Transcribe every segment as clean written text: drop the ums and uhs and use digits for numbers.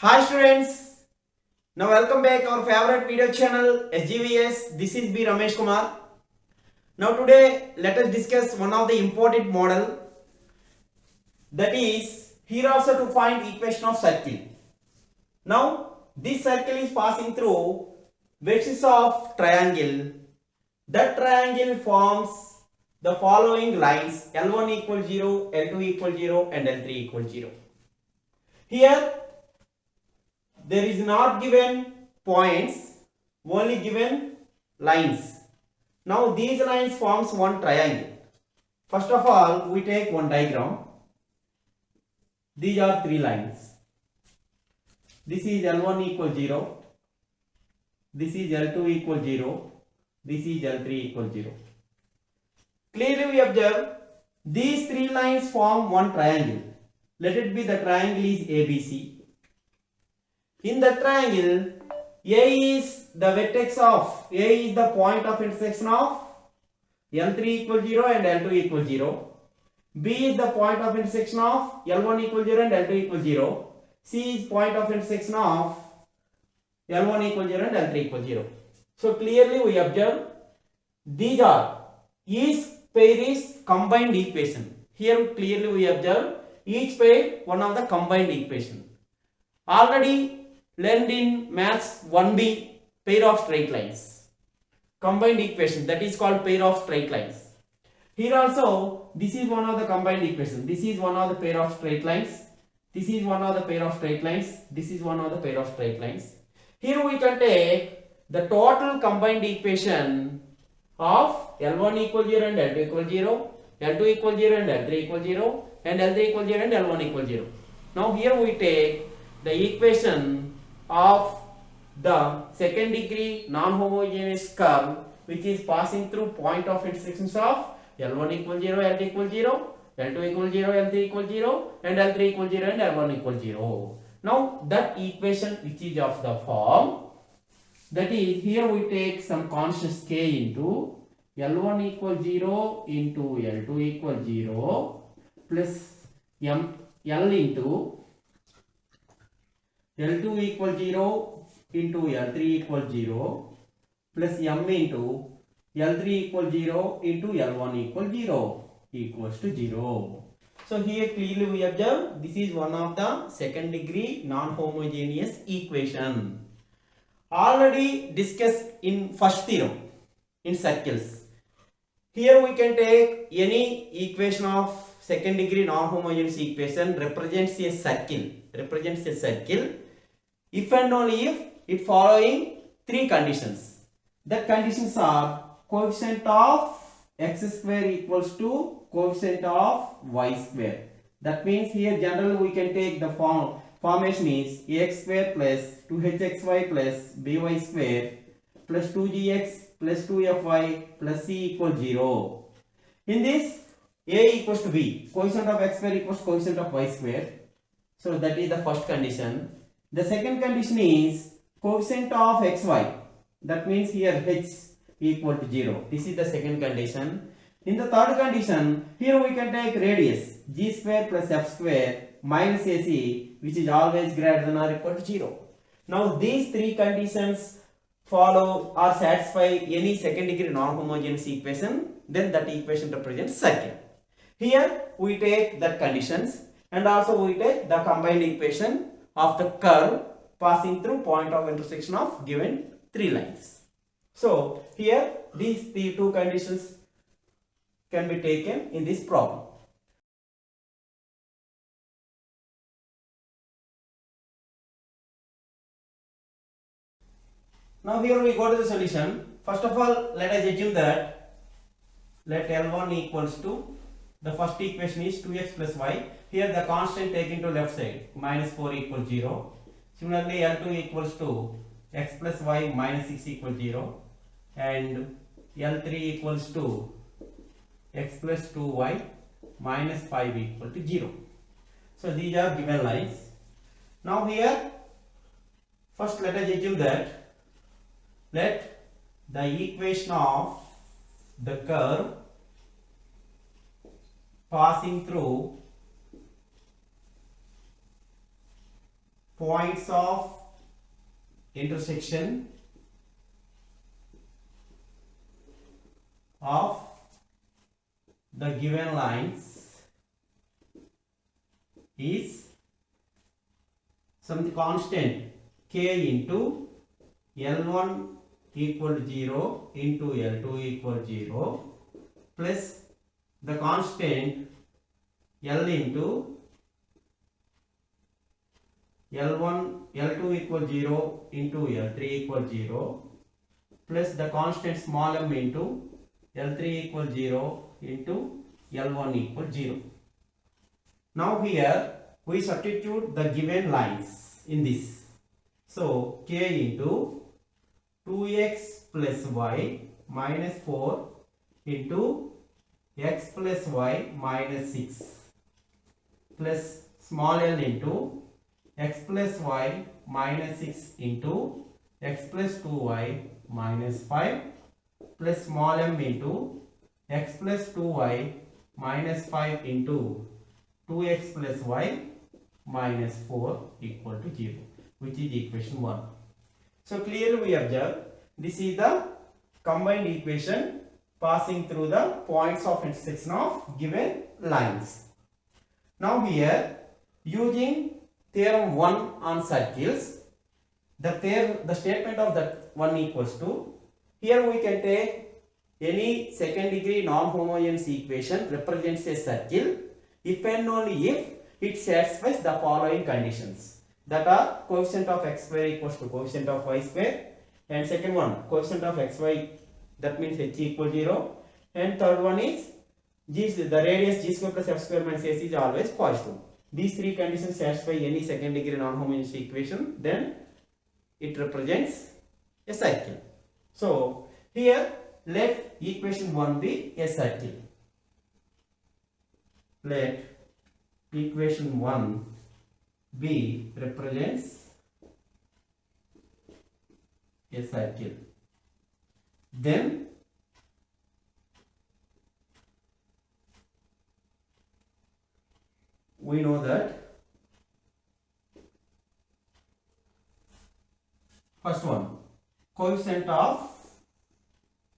Hi students, now welcome back our favorite video channel SGVS. This is B Ramesh Kumar. Now today let us discuss one of the important model, that is here also to find equation of circle. Now this circle is passing through vertices of triangle. That triangle forms the following lines: L1 equals 0, L2 equals 0 and L3 equals 0. Here there is not given points, only given lines. Now these lines forms one triangle. First of all, we take one diagram. These are three lines. This is L1 equals 0. This is L2 equals 0. This is L3 equals 0. Clearly we observe these three lines form one triangle. Let it be the triangle is ABC. In the triangle, A is the vertex of, A is the point of intersection of L3 equals 0 and L2 equals 0. B is the point of intersection of L1 equals 0 and L2 equals 0. C is point of intersection of L1 equals 0 and L3 equals 0. So clearly we observe these are, each pair is combined equation. Here clearly we observe each pair one of the combined equation. Already learned in maths 1b, pair of straight lines, combined equation, that is called pair of straight lines. Here also this is one of the combined equation. This is one of the pair of straight lines. This is one of the pair of straight lines. This is one of the pair of straight lines. Here we can take the total combined equation of L1 equals 0 and L2 equals 0, L2 equals 0 and L3 equals 0, and L3 equals 0 and L1 equals 0. Now here we take the equation of the second degree non-homogeneous curve which is passing through point of intersections of L1 equals 0, L2 equals 0, L2 equals 0, L3 equals 0, and L3 equals 0 and L1 equals 0. Now that equation which is of the form, that is, here we take some constant k into L1 equals 0 into L2 equals 0 plus L into L2 equals 0 into L3 equals 0 plus M into L3 equals 0 into L1 equals 0 equals to 0. So here clearly we observe this is one of the second degree non-homogeneous equation. Already discussed in first theorem in circles. Here we can take any equation of second degree non-homogeneous equation represents a circle. If and only if it following three conditions. The conditions are coefficient of x square equals to coefficient of y square. That means here generally we can take the formation is ax square plus 2hxy plus by square plus 2gx plus 2fy plus c equals 0. In this, a equals to b, coefficient of x square equals coefficient of y square. So that is the first condition. The second condition is coefficient of xy. That means here h equal to 0. This is the second condition. In the third condition, here we can take radius g square plus f square minus ac, which is always greater than or equal to 0. Now these three conditions follow or satisfy any second degree non-homogeneous equation, then that equation represents circle. Here we take that conditions and also we take the combined equation of the curve passing through point of intersection of given three lines. So here these two conditions can be taken in this problem. Now here we go to the solution. First of all, let us assume that let L1 equals to, the first equation is 2x plus y. Here the constant taken to left side, minus 4 equals 0. Similarly, L2 equals to x plus y minus 6 equals 0. And L3 equals to x plus 2y minus 5 equal to 0. So these are given lines. Now here, first let us assume that let the equation of the curve passing through points of intersection of the given lines is some constant k into L1 equal to 0 into L2 equal to 0 plus the constant L into L2 equal 0 into L3 equal 0 plus the constant small m into L3 equal 0 into L1 equal 0. Now here we substitute the given lines in this. So k into 2x plus y minus 4 into x plus y minus 6 plus small l into x plus y minus 6 into x plus 2y minus 5 plus small m into x plus 2y minus 5 into 2x plus y minus 4 equal to 0, which is equation 1. So clearly we observe this is the combined equation passing through the points of intersection of given lines. Now here using theorem 1 on circles, the statement of that one equals to, here we can take any second degree non-homogeneous equation represents a circle if and only if it satisfies the following conditions, that are coefficient of x square equals to coefficient of y square, and second one coefficient of xy, that means h equal 0, and third one is the radius g square plus f square minus ac is always positive. These three conditions satisfy any second degree non-homogeneous equation, then it represents a circle. So here let equation 1 be a circle. Let equation 1 b represents a circle. Then we know that first one, coefficient of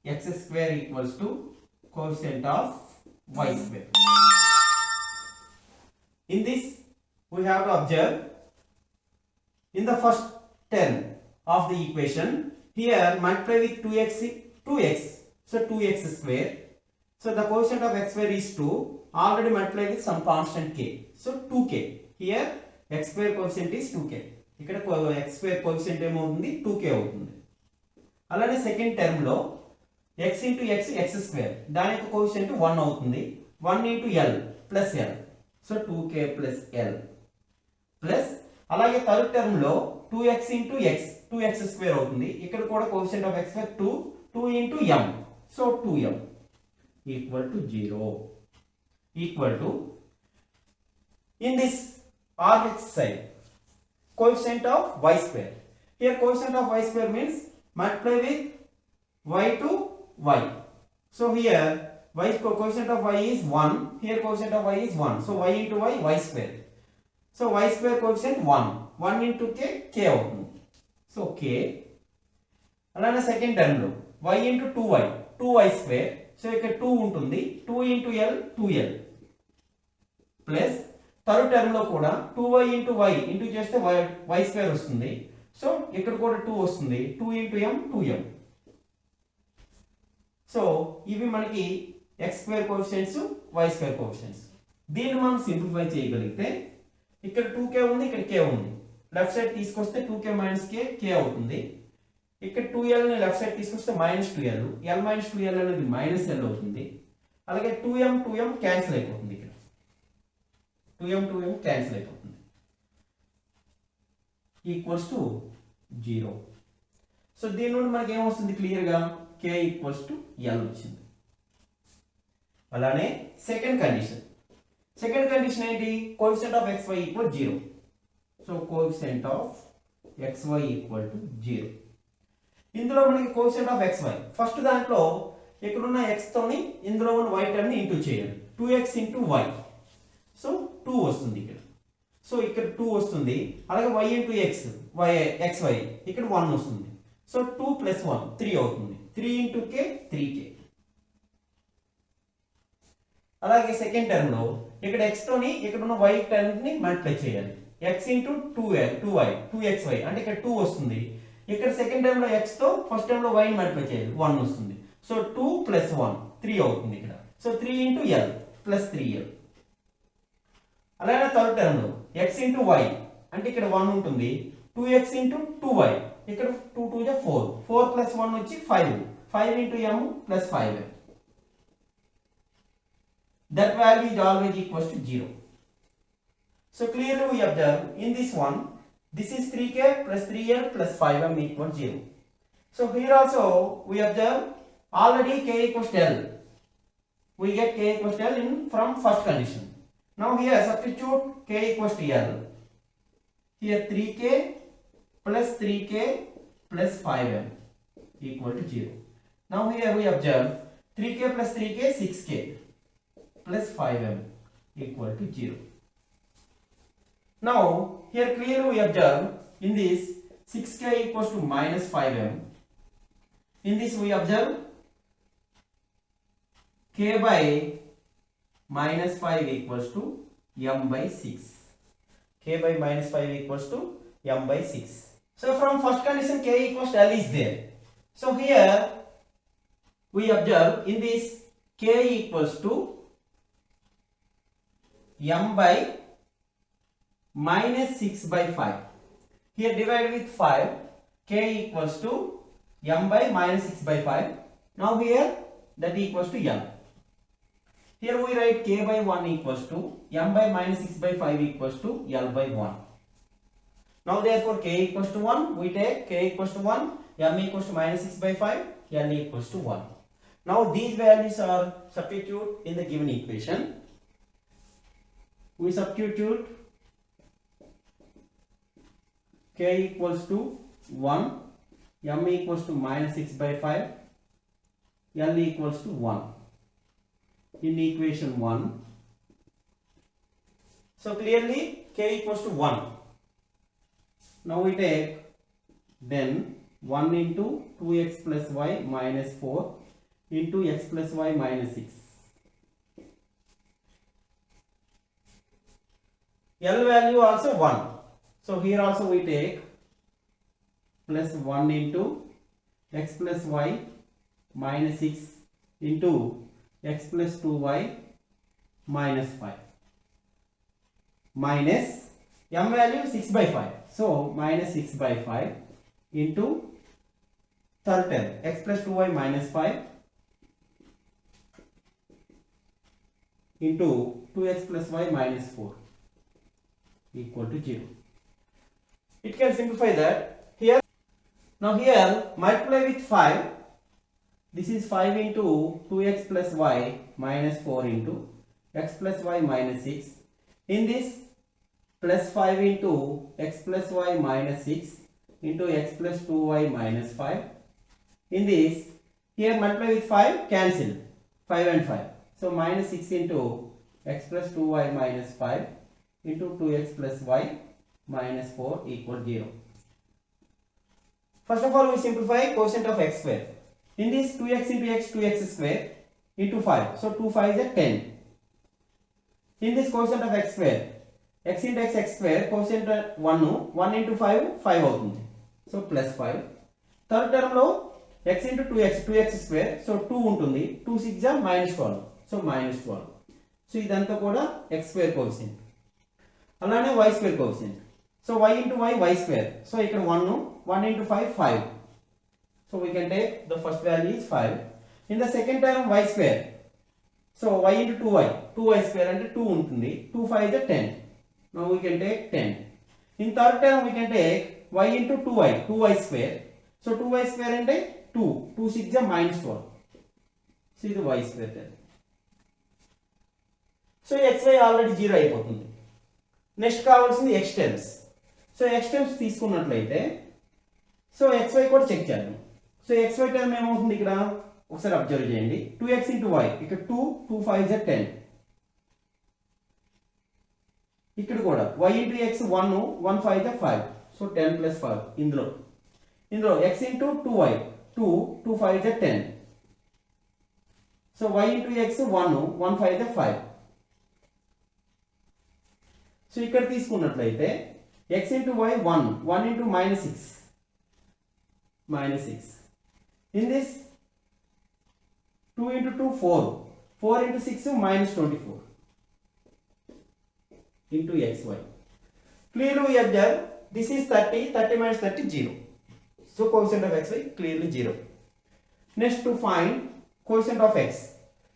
x square equals to coefficient of y square. In this we have to observe in the first term of the equation, here multiply with 2x, so 2x square. So the coefficient of x square is 2, already multiply with some constant k, so 2k. Here x square coefficient is 2k, ikkada x square coefficient emoutundi 2k avutundi. Alane second term lo x into x square, దాని యొక్క coefficient 1 అవుతుంది, 1 into l plus l, so 2k plus l plus అలాగే third term లో 2x into x 2x square అవుతుంది, ఇక్కడ కూడా coefficient of x square 2 into m, so 2m equal to 0 equal to, in this rh side, coefficient of y square. Here coefficient of y square means multiply with y to y. So here y coefficient of y is 1, here coefficient of y is 1, so y into y square. So y square coefficient 1 into k అవుతుంది, so k. అలానే second term లో y into 2y square, so ఇక్కడ 2 ఉంటుంది, 2 into l 2l plus third term లో కూడా 2y into y into చేస్తే y square వస్తుంది, so ఇక్కడ కూడా 2 వస్తుంది, 2 into m 2m. సో ఇవి మనకి x square coefficients, y square coefficients. దీన్ని మనం సింప్లిఫై చేయగలిగితే ఇక్కడ 2k ఉంది, ఇక్కడ k ఉంది, లెఫ్ట్ సైడ్ తీసుకొస్తే 2k minus k అవుతుంది. ఇక్కడ 2l ని లెఫ్ట్ సైడ్ తీసుకొస్తే -2l, l minus 2l అనేది -l అవుతుంది. అలాగే 2m క్యాన్సిల్ అయిపోతుంది, ఇక్కడ 2m క్యాన్సిల్ అయిపోతుంది, ఈక్వల్స్ టు 0. సో దీని నుండి మనకి ఏమొస్తుంది, క్లియర్ గా k ఈక్వల్స్ టు l వచ్చింది. అలానే సెకండ్ కండిషన్ ఏంటి, coefficient of xy equal 0. So coefficient of xy equal to 0. ఇందులో మనకి కోఎఫిషియంట్ ఆఫ్ xy, ఫస్ట్ దాంట్లో ఇక్కడ ఉన్న x తోని ఇందులో ఉన్న y టర్మ్ ని ఇంటూ చేయాలి, 2x into y, సో 2 వస్తుంది ఇక్కడ. సో ఇక్కడ 2 వస్తుంది. అలాగే y ఇంటూ ఎక్స్ xy ఇక్కడ 1 వస్తుంది. సో 2 ప్లస్ 1 3 అవుతుంది. 3 ఇంటూ k 3k. అలాగే సెకండ్ టర్మ్ లో ఇక్కడ x తోని ఇక్కడ ఉన్న y టర్మ్ ని మల్టిప్లై చేయాలి. x ఇంటూ 2y 2xy అంటే ఇక్కడ 2 వస్తుంది. ఇక్కడ సెకండ్ టర్మ్ లో x తో ఫస్ట్ టర్మ్ లో y ని మల్టిప్లై చేయాలి. 1 వస్తుంది. సో 2 ప్లస్ 1 3 అవుతుంది ఇక్కడ. So 3 into l plus 3l. అలాగే థర్డ్ టర్మ్ లో x ఇంటూ y అంటే ఇక్కడ 1 ఉంటుంది. 2x ఇంటూ 2y ఇక్కడ 2 2 జా 4 4 ప్లస్ 1 వచ్చి 5 5 into m plus 5m. That value is always equals to 0. So clearly we observe in this one, this is 3k plus 3l plus 5m equals 0. So here also we observe already k equals to l. We get k equals to l in from first condition. Now here substitute k equals to l. Here 3k plus 3k plus 5m equal to 0. Now here we observe 3k plus 3k 6k plus 5m equal to 0. Now here clearly we observe in this 6k equals to minus 5m. In this we observe k by minus 5 equals to m by 6. K by minus 5 equals to m by 6. So from first condition k equals to l is there. So here we observe in this k equals to m by minus 6 by 5. Here divide with 5. K equals to m by minus 6 by 5. Now here that equals to m. Here we write k by 1 equals to m by minus 6 by 5 equals to l by 1. Now therefore k equals to 1. We take k equals to 1. M equals to minus 6 by 5. L equals to 1. Now these values are substituted in the given equation. We substitute k equals to 1, m equals to minus 6 by 5, l equals to 1 in equation 1. So clearly k equals to 1. Now we take then 1 into 2x plus y minus 4 into x plus y minus 6. L value also 1. So here also we take plus 1 into x plus y minus 6 into x plus 2y minus 5 minus m value 6 by 5. So minus 6 by 5 into third term x plus 2y minus 5 into 2x plus y minus 4 equal to 0. It can simplify that here. Now here multiply with 5. This is 5 into 2x plus y minus 4 into x plus y minus 6. In this plus 5 into x plus y minus 6 into x plus 2y minus 5. In this here multiply with 5 cancel 5 and 5. So minus 6 into x plus 2y minus 5 into 2x plus y minus 4 equal 0. First of all we simplify quotient of x square. In this 2x into x 2x square into 5. So 2 5 is 10. In this quotient of x square x into x x square quotient 1 into 5 5 అవుతుంది. So plus 5. Third term లో x into 2x square. So 2 ఉంటుంది. 2 6 is minus 12. So minus 12. So ఇదంతా కూడా x square quotient. అలానే y square quotient. So y into y square. So ఇక్కడ 1 into 5 5. So we can take the first value is 5. In the second term y square. So y into 2y square అంటే 2 ఉంటుంది. 2 5 is 10. Now we can take 10. In third term we can take y into 2y square. So 2y square అంటే 2 6 is minus 12. So ఇది y square term. So xy already 0 అయిపోతుంది. Next కావాల్సింది x terms. So x terms తీసుకున్నట్లయితే so xy కూడా check చేద్దాం. So xy term ఏమవుతుంది ఇక్కడ ఒకసారి అబ్జర్వ్ చేయండి. 2x into y ఇక్కడ 2 5 is 10. ఇక్కడ కూడా y into x 1 1 5 the 5 so 10 plus 5 ఇందులో x into 2y 2 2 5 the 10 so y into x 1 1 5 the 5 so ఇక్కడ తీసుకున్నట్లయితే x into y 1 1 into minus 6 in this 2 into 2 4 4 into 6 minus 24 into xy. Clearly we observe this is 30 minus 30 0. So coefficient of xy clearly 0. Next to find coefficient of x.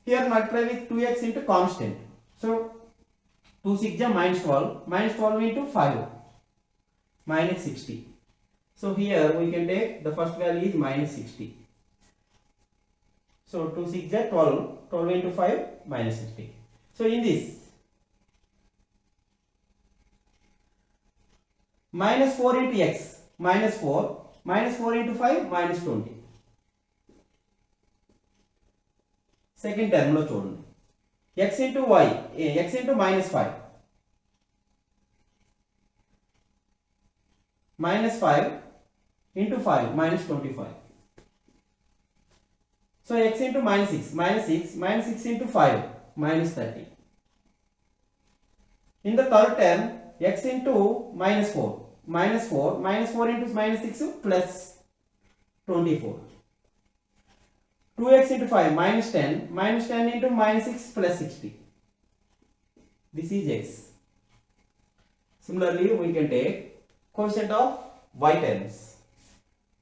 Here multiply with 2x into constant. So 2 6 minus 12 into 5 minus 60. So here we can take the first value is minus 60. So 2 6 12 into 5 minus 60. So in this minus 4 into x minus 4 into 5 minus 20. Second term lo chudandi x into y x into minus 5 minus 5 into 5 minus 25. So x into minus 6 into 5 minus 30. In the third term x into minus 4 into minus 6 plus 24. 2x into 5 minus 10 into minus 6 plus 60. This is x. Similarly we can take coefficient of y terms.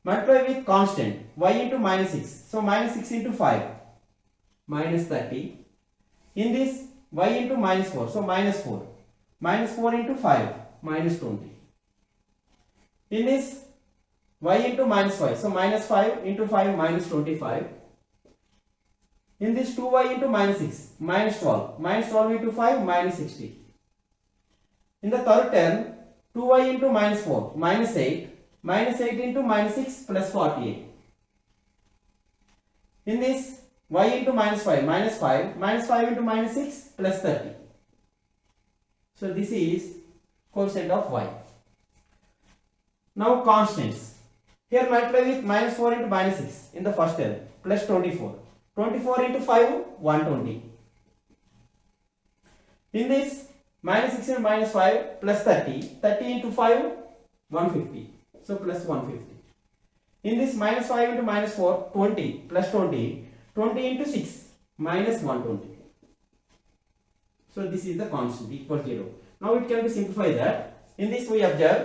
Multiply with constant y into minus 6. So minus 6 into 5 minus 30. In this y into minus 4. So minus 4. Minus 4 into 5 minus 20. In this y into minus 5. So minus 5 into 5 minus 25. In this 2y into minus 6 minus 12. Minus 12 into 5 minus 60. In the third term 2y into minus 4 minus 8. Minus 8 into minus 6 plus 48. In this y into minus 5 minus 5 into minus 6 plus 30. So this is coefficient of y. Now constants. Here multiply with minus 4 into minus 6 in the first term plus 24. 24 into 5 120. In this minus 6 and minus 5 plus 30. 30 into 5 150. So plus 150. In this minus 5 into minus 4 20 plus 20. 20 into 6 minus 120. So this is the constant equal 0. Now it can be simplified that. In this we observe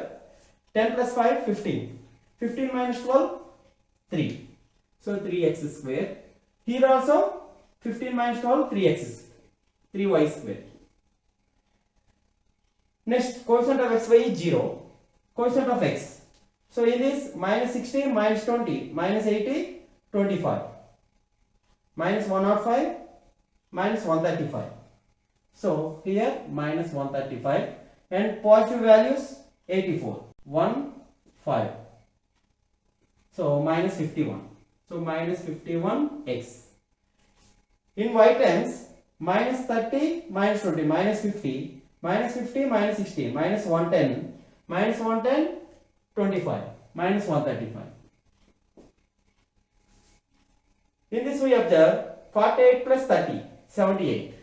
10 plus 5 15. 15 minus 12 3. So 3x square. Here also 15 minus 12 3x 3y square. Next coefficient of xy is 0. Coefficient of x. So in this minus 60 minus 20 minus 80 25. Minus 105 minus 135. So here minus 135 and positive values 84 1 5. So minus 51. So minus 51 x. In y terms minus 30 minus 20 minus 50 minus 50 minus 60 minus 110 25 minus 135. In this we observe 48 plus 30 78.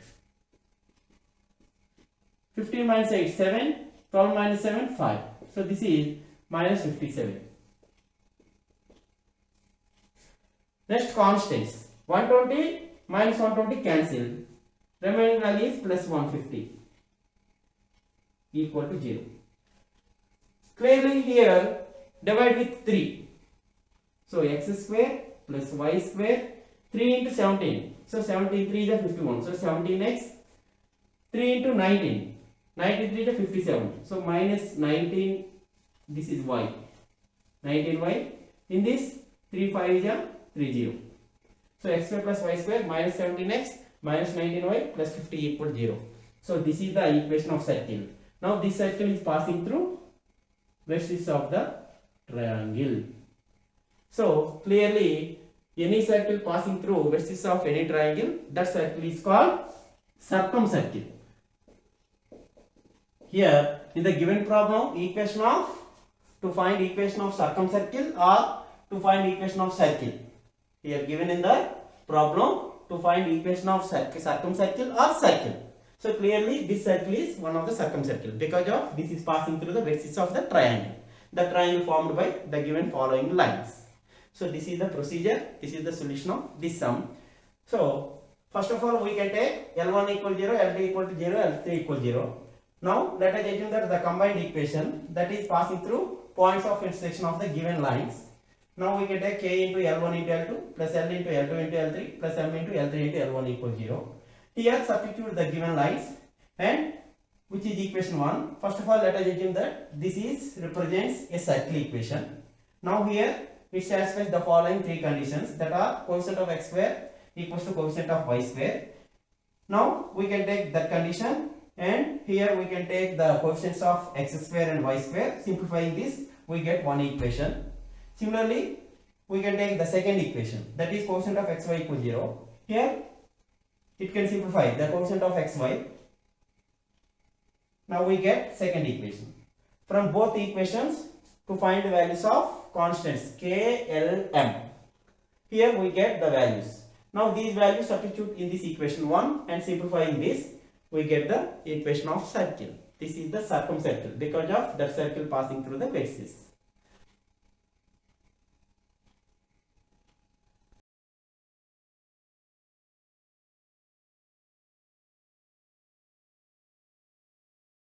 15 minus 8 7. 12 minus 7 5. So this is minus 57. Next constants. 120 minus 120 cancelled. Remaining value is plus 150 equal to 0. Clearly here divide with 3. So x square plus y square 3 into 17. So 17 3 is 51. So 17x 3 into 19. 93 to 57. So minus 19. This is y. 19y. In this 3 5 is 30. So x square plus y square minus 17x minus 19y plus 50 equal 0. So this is the equation of circle. Now this circle is passing through vertices of the triangle. So clearly any circle passing through vertices of any triangle, that circle is called circumcircle. here in the given problem, equation of to find equation of circumcircle or to find equation of circle. Here given in the problem to find equation of circumcircle or circle. So clearly this circle is one of the circumcircle because of this is passing through the vertices of the triangle. The triangle formed by the given following lines. So this is the procedure. This is the solution of this sum. So first of all we can take L1 equal 0, L2 equal to 0, L3 equal 0. Now let us assume that the combined equation that is passing through points of intersection of the given lines. Now we can take K into L1 into L2 plus L into L2 into L3 plus M into L3 into L1 equals 0. Here substitute the given lines and which is equation 1. First of all let us assume that this is represents a circle equation. Now here it satisfies the following three conditions that are coefficient of x square equals to coefficient of y square. Now we can take that condition and here we can take the coefficients of x square and y square. Simplifying this we get one equation. Similarly we can take the second equation that is coefficient of xy equals 0. Here it can simplify the coefficient of xy. Now we get second equation. From both equations to find the values of constants k, l, m. Here we get the values. Now these values substitute in this equation 1 and simplifying this we get the equation of circle. This is the circumcircle because of that circle passing through the vertices.